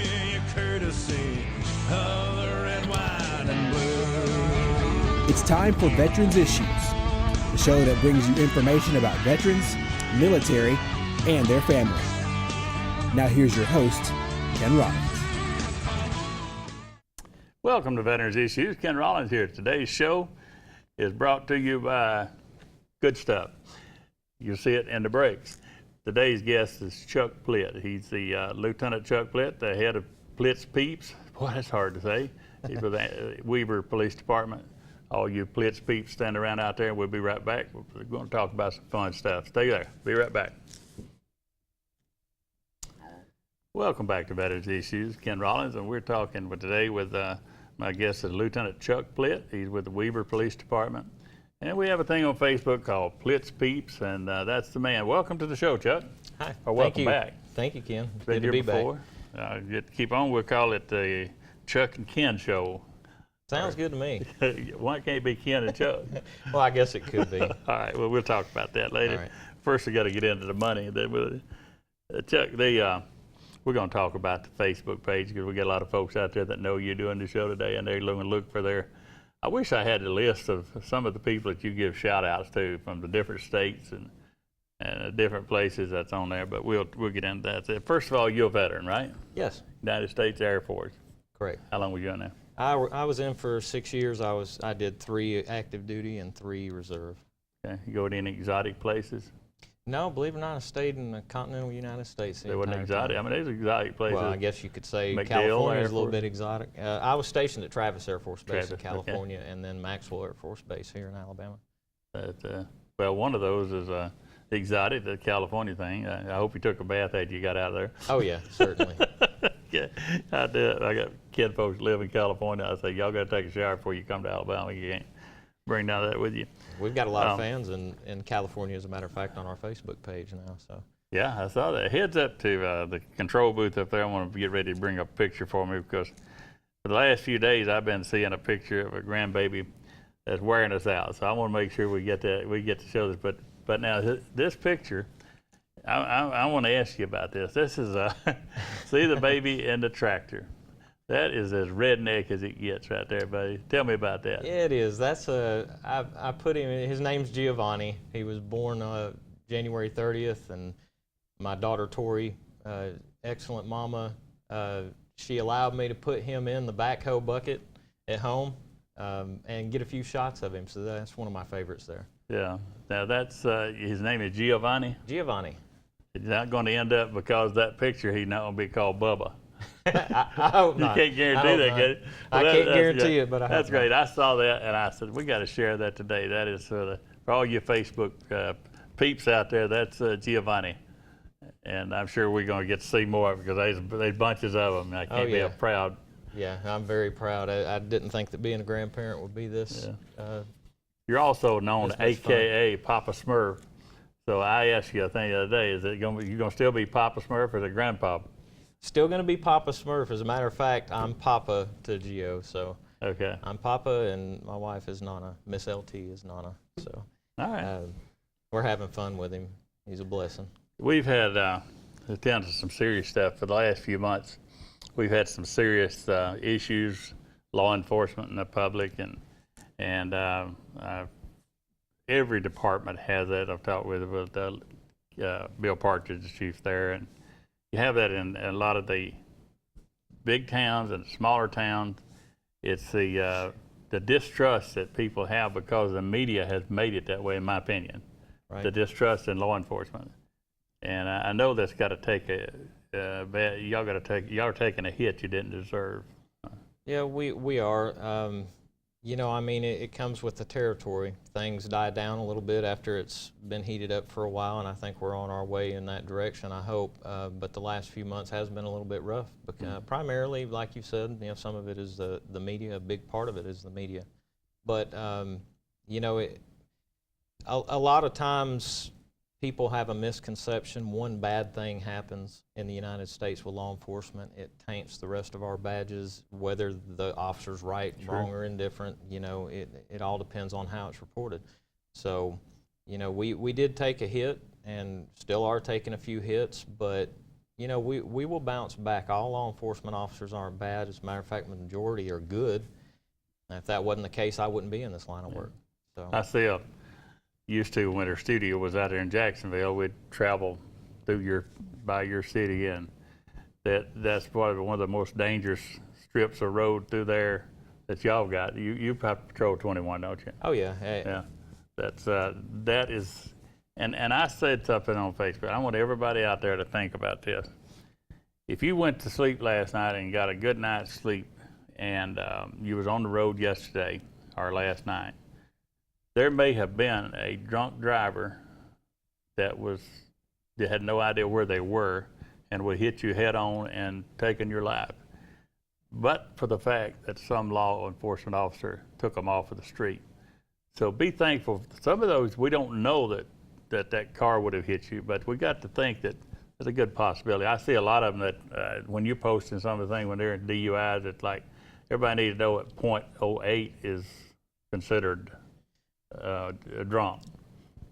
you courtesy of the red, white, and blue. It's time for Veterans Issues, the show that brings you information about veterans, military, and their family. Now here's your host, Ken Rollins. Welcome to Veterans Issues. Ken Rollins here. Today's show is brought to you by Good Stuff. You'll see it in the breaks. Today's guest is Chuck Plitt. He's the Lieutenant Chuck Plitt, the head of Plitt's Peeps. Boy, that's hard to say. He's with the Weaver Police Department. All you Plitt's Peeps stand around out there. We'll be right back. We're going to talk about some fun stuff. Stay there. Be right back. Welcome back to Veterans Issues. Ken Rollins, and we're talking today with my guest is Lieutenant Chuck Plitt. He's with the Weaver Police Department. And we have a thing on Facebook called Plitt's Peeps, and that's the man. Welcome to the show, Chuck. Hi. Or welcome back. Thank you, Ken. It's Been good to be here before. Back. Keep on. We'll call it the Chuck and Ken Show. Sounds good to me. Why can't it be Ken and Chuck? Well, I guess it could be. All right. Well, we'll talk about that later. Right. First, we got to get into the money. Then we'll, Chuck, we're going to talk about the Facebook page because we got a lot of folks out there that know you're doing the show today, and they're going to look for their. I wish I had the list of some of the people that you give shout outs to from the different states and different places that's on there, but we'll get into that. First of all, you're a veteran, right? Yes. United States Air Force. Correct. How long were you in there? I was in for 6 years. I did 3 active duty and 3 reserve. Okay. You go to any exotic places? No, believe it or not, I stayed in the continental United States. They wasn't exotic. I mean, there's exotic places. Well, I guess you could say McDill California is a little Airport. bit exotic. I was stationed at Travis Air Force Base in Travis, California, and then Maxwell Air Force Base here in Alabama. Well, one of those is exotic, the California thing. I hope you took a bath after you got out of there. Oh yeah, certainly. Yeah, I did. I got kid folks live in California. I say, y'all got to take a shower before you come to Alabama. You can't bring down that with you. We've got a lot of fans in California, as a matter of fact, on our Facebook page now. So. Yeah, I saw that. Heads up to the control booth up there. I want to get ready to bring up a picture for me because for the last few days I've been seeing a picture of a grandbaby that's wearing us out. So I want to make sure we get that. We get to show this. But now this picture, I want to ask you about this. This is see the baby in the tractor. That is as redneck as it gets right there, buddy. Tell me about that. Yeah, it is. That's I put him. His name's Giovanni. He was born January 30th, and my daughter Tori, excellent mama, she allowed me to put him in the backhoe bucket at home and get a few shots of him. So that's one of my favorites there. Yeah. Now that's his name is Giovanni. Giovanni. He's not going to end up because of that picture. He's not going to be called Bubba. I hope not. You can't guarantee that, can you? I can't guarantee it, but I hope that's great. not. I saw that and I said we got to share that today. That is for all you Facebook peeps out there. That's Giovanni, and I'm sure we're going to get to see more of it because there's bunches of them. I can't be proud. Yeah, I'm very proud. I didn't think that being a grandparent would be this. Yeah. You're also known AKA Papa Smurf. So I asked you, I think the other day, is it going to still be Papa Smurf or the Grandpa? Still going to be Papa Smurf. As a matter of fact, I'm Papa to Gio. So okay. I'm Papa, and my wife is Nana. Miss LT is Nana. So all right. We're having fun with him. He's a blessing. We've had attended some serious stuff for the last few months. We've had some serious issues, law enforcement and the public, and every department has that. I've talked with Bill Partridge, the chief there, and you have that in a lot of the big towns and smaller towns. It's the distrust that people have because the media has made it that way, in my opinion. Right. The distrust in law enforcement, and I know that's got to take y'all are taking a hit you didn't deserve. Yeah, we are. You know, I mean, it comes with the territory. Things die down a little bit after it's been heated up for a while, and I think we're on our way in that direction, I hope. But the last few months has been a little bit rough. Because, primarily, like you said, you know, some of it is the media. A big part of it is the media. But, you know, a lot of times people have a misconception. One bad thing happens in the United States with law enforcement, it taints the rest of our badges, whether the officer's right, wrong, or indifferent. You know, it all depends on how it's reported. So, you know, we did take a hit and still are taking a few hits, but you know, we will bounce back. All law enforcement officers aren't bad. As a matter of fact, the majority are good. And if that wasn't the case, I wouldn't be in this line of work. So I still used to, when our studio was out there in Jacksonville, we'd travel through by your city, and that's probably one of the most dangerous strips of road through there that y'all got. You patrol 21, don't you? oh yeah, Yeah, that is, and I said something on Facebook. I want everybody out there to think about this. If you went to sleep last night and got a good night's sleep, and you was on the road yesterday or last night, there may have been a drunk driver that had no idea where they were and would hit you head on and taken your life. But for the fact that some law enforcement officer took them off of the street. So be thankful. Some of those, we don't know that car would have hit you, but we got to think that there's a good possibility. I see a lot of them that when you're posting some of the things when they're in DUIs, it's like everybody needs to know that .08 is considered drunk.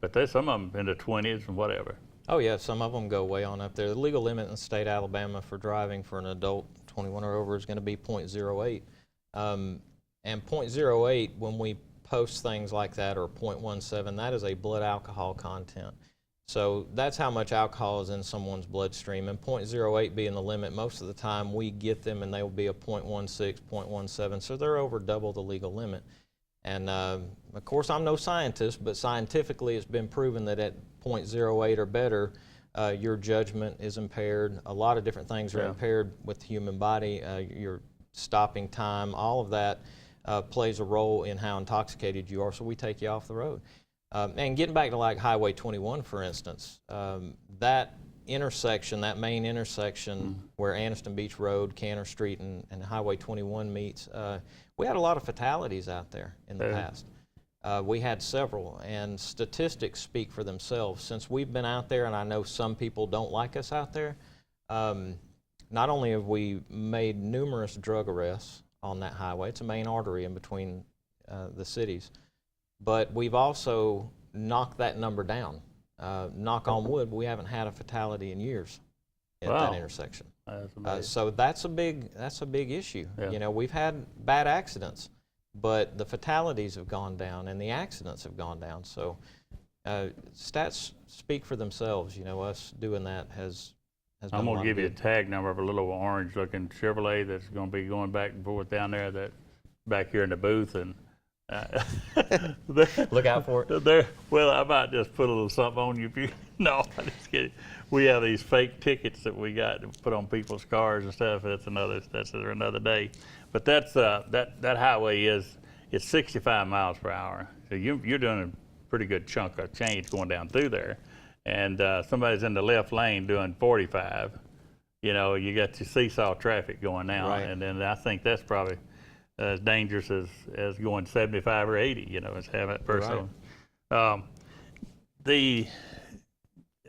But there's some of them in the 20s and whatever. oh yeah, some of them go way on up there. The legal limit in the state of Alabama for driving for an adult 21 or over is going to be .08. And .08, when we post things like that, or .17, that is a blood alcohol content. So that's how much alcohol is in someone's bloodstream. And .08 being the limit, most of the time we get them and they will be a .16, .17, so they're over double the legal limit. And of course, I'm no scientist, but scientifically it's been proven that at .08 or better, your judgment is impaired. A lot of different things are impaired with the human body. Your stopping time, all of that plays a role in how intoxicated you are, so we take you off the road. And getting back to like Highway 21, for instance, that intersection, that main intersection where Anniston Beach Road, Canner Street, and Highway 21 meets, we had a lot of fatalities out there in the past. We had several, and statistics speak for themselves. Since we've been out there, and I know some people don't like us out there, not only have we made numerous drug arrests on that highway, it's a main artery in between the cities, but we've also knocked that number down. Knock on wood, we haven't had a fatality in years at that intersection. So that's a big issue. Yeah. You know, we've had bad accidents, but the fatalities have gone down and the accidents have gone down. So stats speak for themselves. You know, us doing that has I'm going to give you a tag number of a little orange-looking Chevrolet that's going to be going back and forth down there, that back here in the booth, and look out for it. Well, I might just put a little something on you. No, I'm just kidding. We have these fake tickets that we got to put on people's cars and stuff. That's another day. But that's that highway it's 65 miles per hour. So you're doing a pretty good chunk of change going down through there. And somebody's in the left lane doing 45. You know, you got your seesaw traffic going now, right. And then I think that's probably as dangerous as going 75 or 80, you know, as having that person. Right.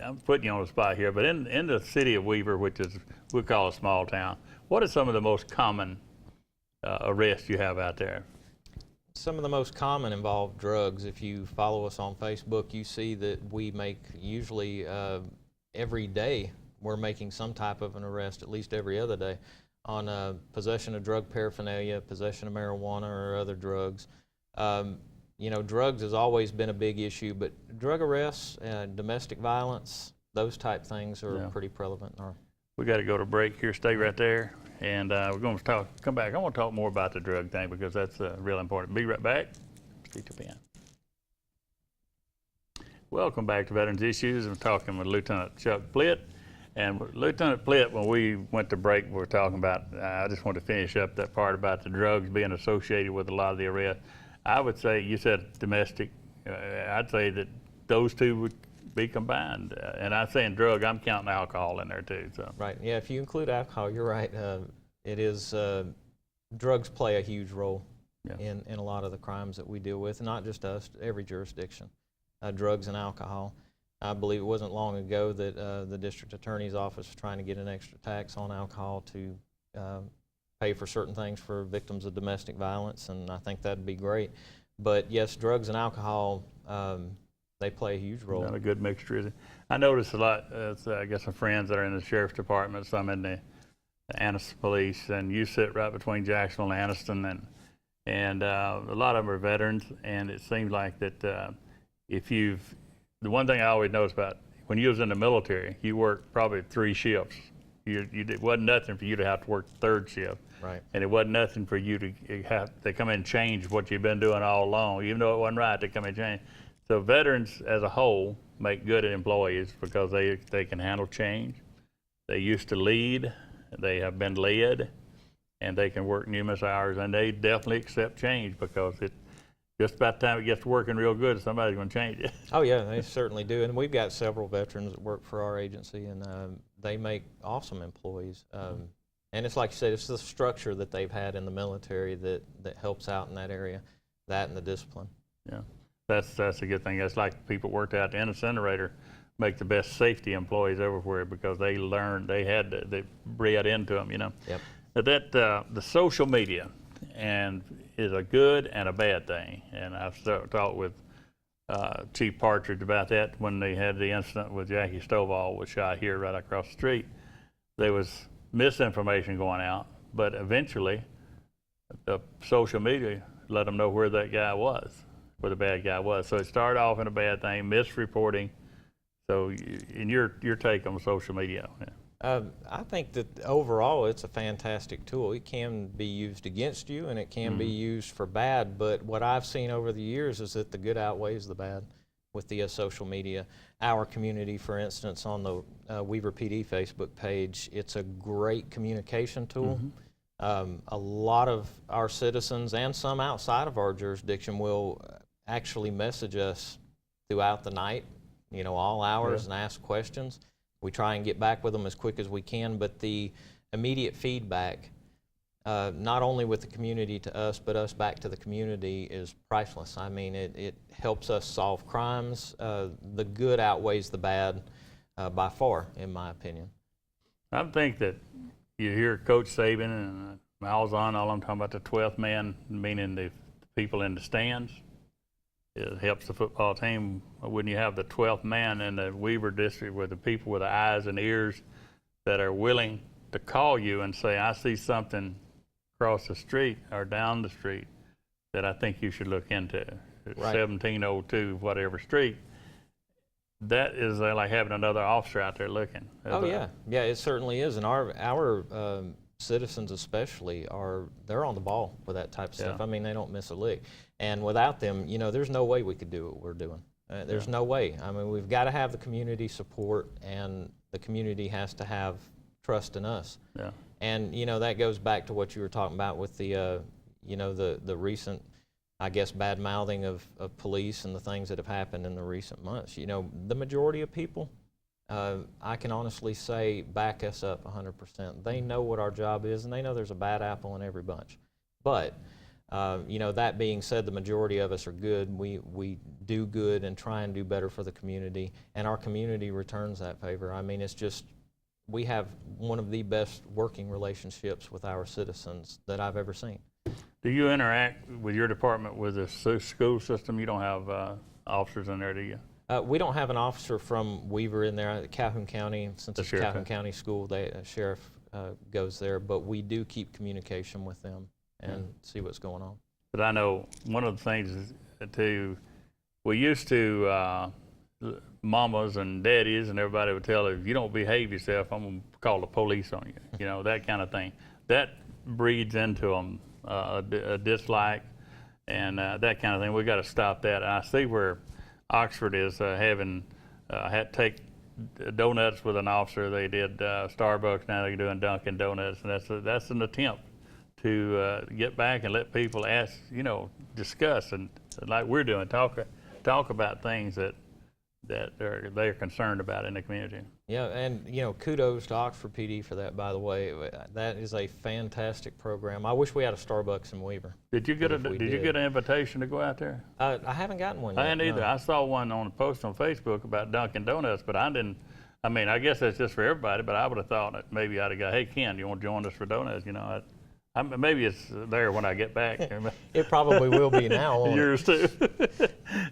I'm putting you on the spot here, but in the city of Weaver, which is we call a small town, what are some of the most common arrests you have out there? Some of the most common involve drugs. If you follow us on Facebook, you see that we make usually every day we're making some type of an arrest, at least every other day, on possession of drug paraphernalia, possession of marijuana or other drugs. You know, drugs has always been a big issue, but drug arrests, domestic violence, those type things are pretty prevalent. We got to go to break here. Stay right there, and we're going to come back. I want to talk more about the drug thing because that's real important. Be right back. Stick to pen. Welcome back to Veterans Issues. I'm talking with Lieutenant Chuck Plitt. And Lieutenant Plitt, when we went to break, we were talking about, I just want to finish up that part about the drugs being associated with a lot of the arrests. I would say, you said domestic, I'd say that those two would be combined. And I'm saying drug, I'm counting alcohol in there too. So. Right, yeah, if you include alcohol, you're right. It is, drugs play a huge role in a lot of the crimes that we deal with, not just us, every jurisdiction, drugs and alcohol. I believe it wasn't long ago that the district attorney's office was trying to get an extra tax on alcohol to pay for certain things for victims of domestic violence, and I think that'd be great. But yes, drugs and alcohol they play a huge role. Not a good mixture, is it? I notice a lot, I guess some friends that are in the sheriff's department, some in the Anniston Police, and you sit right between Jacksonville and Anniston, and a lot of them are veterans, and it seems like that the one thing I always noticed about when you was in the military, you worked probably 3 shifts. It wasn't nothing for you to have to work the 3rd shift. Right. And it wasn't nothing for you to have to come in and change what you've been doing all along, even though it wasn't right to come in and change. So veterans as a whole make good employees because they can handle change. They used to lead, they have been led, and they can work numerous hours, and they definitely accept change because it just about the time it gets to working real good, somebody's going to change it. Oh yeah, they certainly do, and we've got several veterans that work for our agency, and they make awesome employees. And it's like you said, it's the structure that they've had in the military that helps out in that area, that and the discipline. Yeah, that's a good thing. It's like people worked out the incinerator make the best safety employees everywhere because they learned, they bred into them, you know. Yep. That the social media and is a good and a bad thing, and I've talked with Chief Partridge about that when they had the incident with Jackie Stovall was shot here right across the street. There was misinformation going out, but eventually the social media let them know where that guy was, where the bad guy was. So it started off in a bad thing, misreporting. So in your take on social media? I think that overall it's a fantastic tool. It can be used against you and it can be used for bad, but what I've seen over the years is that the good outweighs the bad with the social media. Our community, for instance, on the Weaver PD Facebook page, it's a great communication tool. A lot of our citizens and some outside of our jurisdiction will actually message us throughout the night, you know, all hours, and ask questions. We try and get back with them as quick as we can, but the immediate feedback, not only with the community to us, but us back to the community is priceless. I mean, it helps us solve crimes. The good outweighs the bad by far, in my opinion. I think that you hear Coach Saban and Miles on, all I'm talking about the 12th man, meaning the people in the stands. It helps the football team. When you have the 12th man in the Weaver district with the people with the eyes and ears that are willing to call you and say, I see something across the street or down the street that I think you should look into. Right. 1702, whatever street. That is like having another officer out there looking. Oh yeah, yeah, it certainly is. And our citizens especially they're on the ball with that type of stuff. I mean, they don't miss a lick. And without them, you know, there's no way we could do what we're doing. There's no way. I mean, we've got to have the community support, and the community has to have trust in us. Yeah. And you know, that goes back to what you were talking about with the, you know, the recent, I guess, bad mouthing of police and the things that have happened in the recent months. You know, the majority of people, I can honestly say, back us up 100%. They know what our job is, and they know there's a bad apple in every bunch. But you know, that being said, the majority of us are good. We do good and try and do better for the community, and our community returns that favor. I mean, it's just, we have one of the best working relationships with our citizens that I've ever seen. Do you interact with your department with the school system? You don't have officers in there, do you? We don't have an officer from Weaver in there. Calhoun County, since it's Calhoun County School, the sheriff goes there, but we do keep communication with them and see what's going on. But I know one of the things is we used to, mamas and daddies and everybody would tell you, if you don't behave yourself, I'm going to call the police on you, you know, that kind of thing. That breeds into them a dislike and that kind of thing. We got to stop that. And I see where Oxford is having had to take donuts with an officer. They did Starbucks, now they're doing Dunkin' Donuts, and that's an attempt to get back and let people ask, you know, discuss and like we're doing, talk about things that they're concerned about in the community. Yeah, and you know, kudos to Oxford PD for that, by the way. That is a fantastic program. I wish we had a Starbucks in Weaver. Did you get an invitation to go out there? I haven't gotten one yet. I didn't either. No. I saw one on a post on Facebook about Dunkin' Donuts, but I didn't. I mean, I guess that's just for everybody, but I would have thought that maybe I'd have got, hey Ken, you want to join us for donuts? You know, Maybe it's there when I get back. It probably will be now, won't it? Yours too.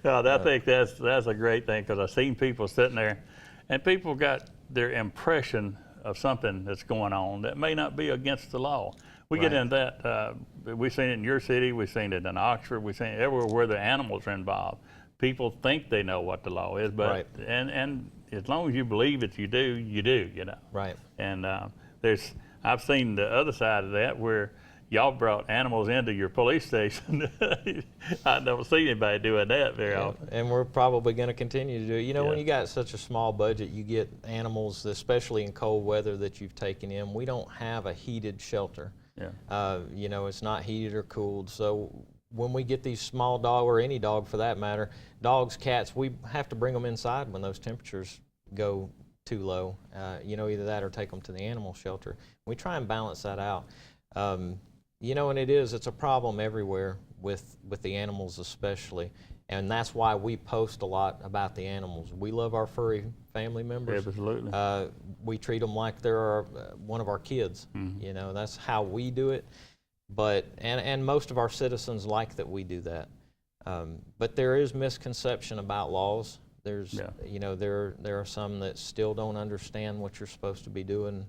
No, I think that's a great thing, because I've seen people sitting there, and people got their impression of something that's going on that may not be against the law. We get into that. We've seen it in your city. We've seen it in Oxford. We've seen it everywhere where the animals are involved. People think they know what the law is, but and as long as you believe it, you do. You know. Right. And I've seen the other side of that where y'all brought animals into your police station. I don't see anybody doing that very often. And we're probably going to continue to do it. You know, when you got such a small budget, you get animals, especially in cold weather, that you've taken in. We don't have a heated shelter. Yeah. You know, it's not heated or cooled. So when we get these small dog, or any dog for that matter, dogs, cats, we have to bring them inside when those temperatures go too low. You know, either that or take them to the animal shelter. We try and balance that out. You know, and it's a problem everywhere with the animals especially. And that's why we post a lot about the animals. We love our furry family members. Absolutely. We treat them like they're one of our kids. Mm-hmm. You know, that's how we do it. But and most of our citizens like that we do that. But there is misconception about laws. There's you know, there are some that still don't understand what you're supposed to be doing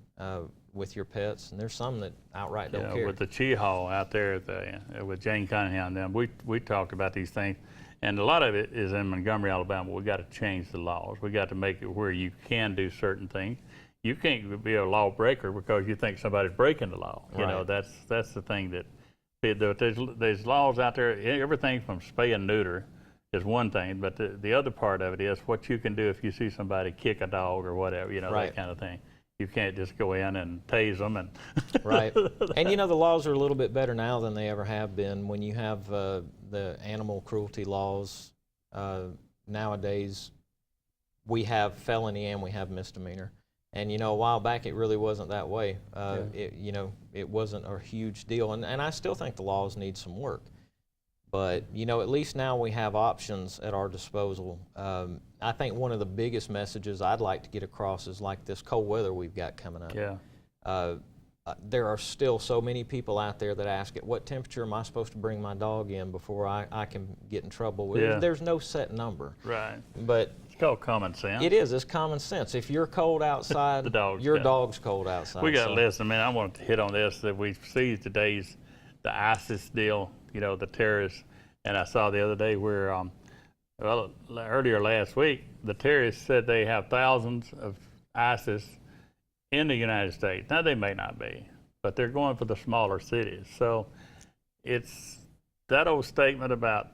with your pets, and there's some that outright don't care. With the Cheehaw out there with Jane Cunningham, and them, we talked about these things, and a lot of it is in Montgomery, Alabama. We got to change the laws. We got to make it where you can do certain things. You can't be a lawbreaker because you think somebody's breaking the law. You know, that's the thing that there's laws out there. Everything from spay and neuter is one thing, but the other part of it is what you can do if you see somebody kick a dog or whatever. You know, that kind of thing. You can't just go in and tase them and right. And you know, the laws are a little bit better now than they ever have been. When you have the animal cruelty laws nowadays, we have felony and we have misdemeanor. And you know, a while back it really wasn't that way. You know, it wasn't a huge deal, and I still think the laws need some work. But you know, at least now we have options at our disposal. I think one of the biggest messages I'd like to get across is like this cold weather we've got coming up. Yeah. There are still so many people out there that ask, at what temperature am I supposed to bring my dog in before I can get in trouble? Yeah. There's no set number. Right. But it's called common sense. it is. It's common sense. If you're cold outside, your dog's cold outside. We got to listen. I want to hit on this, that we see today's the ISIS deal, you know, the terrorists. And I saw the other day where, well, earlier last week, the terrorists said they have thousands of ISIS in the United States. Now, they may not be, but they're going for the smaller cities. So it's that old statement about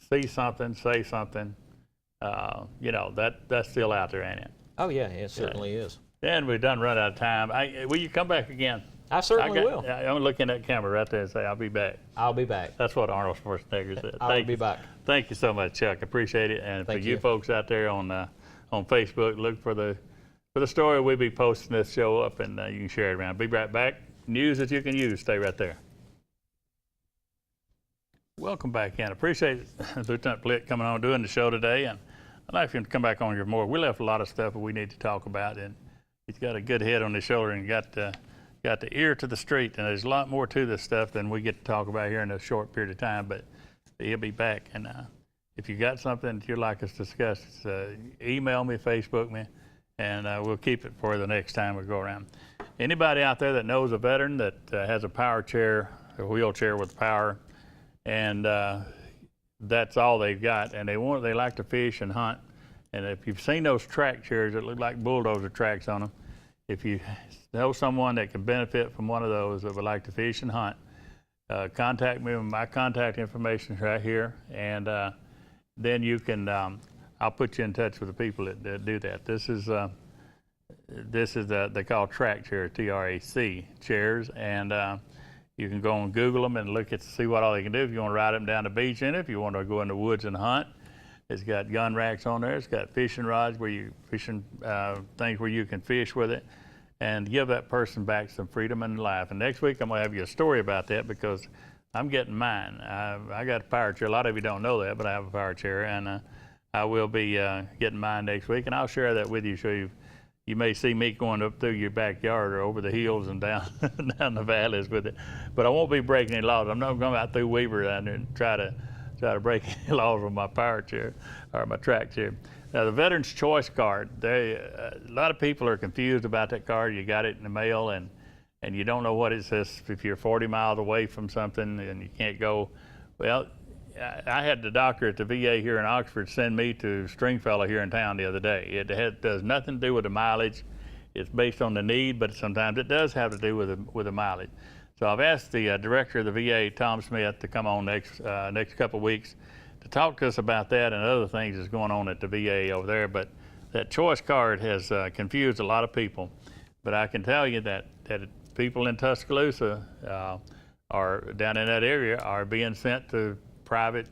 see something, say something, you know, that's still out there, ain't it? Oh, yeah, it certainly is. And we've done run out of time. Will you come back again? I certainly will. I'm looking at that camera right there and say, I'll be back. I'll be back. That's what Arnold Schwarzenegger said. I'll be back. Thank you so much, Chuck. Appreciate it. And Thank for you folks out there on Facebook, look for the story. We'll be posting this show up, and you can share it around. Be right back. News that you can use. Stay right there. Welcome back in. Appreciate Lieutenant Plitt coming on doing the show today, and I'd like for him to come back on here more. We left a lot of stuff that we need to talk about, and he's got a good head on his shoulder and got the ear to the street, and there's a lot more to this stuff than we get to talk about here in a short period of time, but he'll be back. And if you got something that you'd like us to discuss, email me, Facebook me, and we'll keep it for the next time we go around. Anybody out there that knows a veteran that has a power chair, a wheelchair with power, and that's all they've got, and they like to fish and hunt, and if you've seen those track chairs that look like bulldozer tracks on them, if you know someone that can benefit from one of those that would like to fish and hunt, contact me with my contact information right here, and then you can, I'll put you in touch with the people that do that. This is they call track chairs, TRAC chairs, and you can go and Google them and look at see what all they can do. If you want to ride them down the beach in it, if you want to go in the woods and hunt, it's got gun racks on there. It's got fishing rods where you fishing things where you can fish with it, and give that person back some freedom and life. And next week I'm gonna have you a story about that because I'm getting mine. I got a power chair. A lot of you don't know that, but I have a power chair, and I will be getting mine next week, and I'll share that with you, show you you may see me going up through your backyard or over the hills and down down the valleys with it. But I won't be breaking any laws. I'm not going out through Weaver down there and try to break any laws with my power chair or my track chair. Now, the Veterans Choice Card, a lot of people are confused about that card. You got it in the mail, and you don't know what it says if you're 40 miles away from something and you can't go. Well, I had the doctor at the VA here in Oxford send me to Stringfellow here in town the other day. It does nothing to do with the mileage. It's based on the need, but sometimes it does have to do with the mileage. So I've asked the director of the VA, Tom Smith, to come on next couple of weeks to talk to us about that and other things that's going on at the VA over there. But that choice card has confused a lot of people. But I can tell you that people in Tuscaloosa are down in that area are being sent to private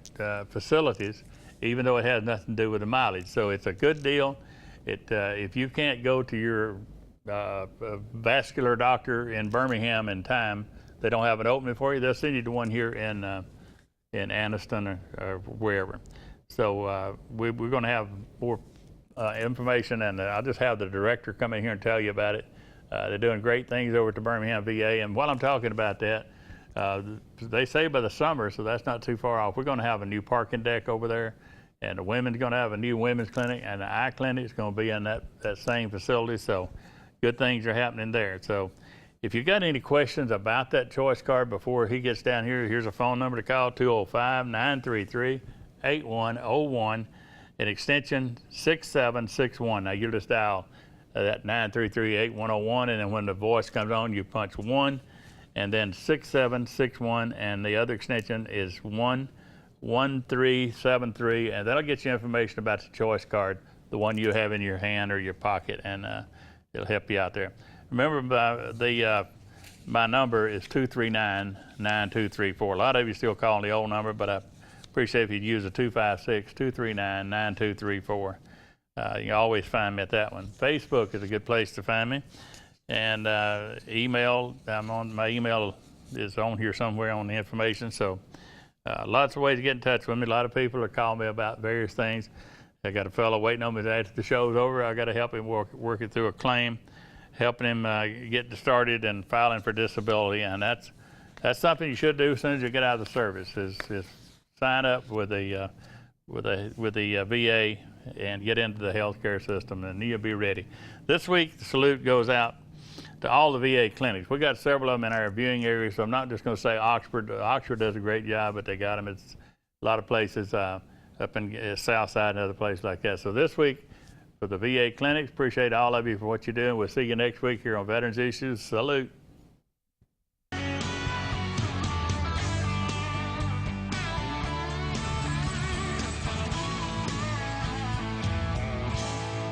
facilities, even though it has nothing to do with the mileage. So it's a good deal. If you can't go to your vascular doctor in Birmingham in time, they don't have an opening for you, they'll send you to one here in Anniston or wherever. So we're going to have more information, and I'll just have the director come in here and tell you about it. They're doing great things over at the Birmingham VA, and while I'm talking about that, they say by the summer, so that's not too far off, we're going to have a new parking deck over there, and the women's going to have a new women's clinic, and the eye clinic is going to be in that same facility. So good things are happening there. So if you've got any questions about that choice card before he gets down here, here's a phone number to call, 205-933-8101 and extension 6761. Now you just dial that 933-8101, and then when the voice comes on, you punch 1 and then 6761, and the other extension is 11373, and that'll get you information about the choice card, the one you have in your hand or your pocket, and it'll help you out there. Remember, my number is 239-9234. A lot of you still calling the old number, but I appreciate if you'd use the 256-239-9234. You can always find me at that one. Facebook is a good place to find me. And email, my email is on here somewhere on the information. So lots of ways to get in touch with me. A lot of people are calling me about various things. I got a fellow waiting on me after the show's over. I got to help him work it through a claim, helping him get started and filing for disability. And that's something you should do as soon as you get out of the service. Is sign up with the VA and get into the healthcare system, and you'll be ready. This week, the salute goes out to all the VA clinics. We got several of them in our viewing area, so I'm not just going to say Oxford. Oxford does a great job, but they got them. It's a lot of places up in South Side and other places like that. So this week, for the VA clinics, appreciate all of you for what you're doing. We'll see you next week here on Veterans Issues. Salute.